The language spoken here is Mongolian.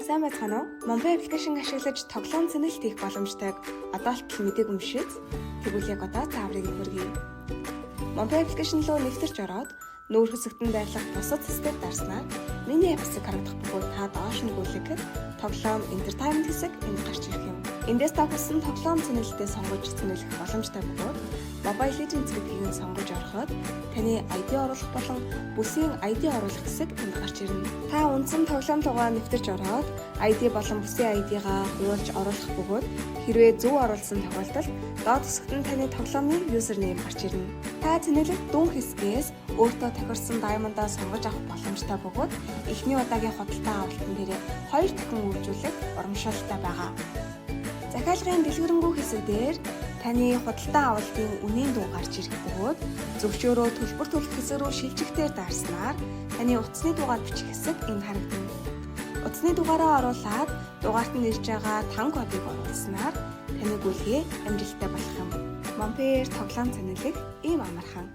сайн байцгаана уу? Monpay application ашиглаж тоглоом зэнэлт хийх боломжтойг одоо л мэдээгүй юм шиз. Тэгвэл яг одоо тааврыг хүргэе. Monpay application руу нэвтэрч ороод нүүр хэсэгтэн байрлах бусад хэсгээр дарснаар миний app хэсэг харагдах бөгөөд та доош нүгүүлэхэд тоглоом entertainment хэсэг энд гарч ирэх юм. Эндээс та хүссэн тоглоом зэнэлтэд сонгож зэнэлэх боломжтой бөгөөд Mobile Legends гэдгийг сонгож ороход таны ID оруулах болон бүсийн ID оруулах хэсэг энд гарч ирнэ. Та үндсэн тоглоом руугаа нэвтэрч ороод ID болон бүсийн ID-гаа хуулж оруулах бөгөөд хэрвээ зөв оруулсан тохиолдолд доод хэсэгт нь таны тоглоомны username гарч ирнэ. Та зэнэлэх дүн хэсгээс өөртөө тохирсон diamond-аа сонгож авах боломжтой бөгөөд эхний удаагийн худалдан авалтан дээрээ 2 дахин үржүүлэх урамшуулалтай байгаа. Захиалгын дэлгэрэнгүй хэсэг дээр таны худалдан авалтын үнийн дүн гарч ирэх бөгөөд зөвшөөрөө төлбөр төлөх хэсэг рүү шилжихдээ дарснаар таны утасны дугаар бичих хэсэг энд харагдана. Утасны дугаараа оруулаад дугаарт нь ирж байгаа 5 кодыг оруулснаар таны гүйлгээ амжилттай болох юм. Monpay-ээр тоглоом зэнэлэх ийм амархан.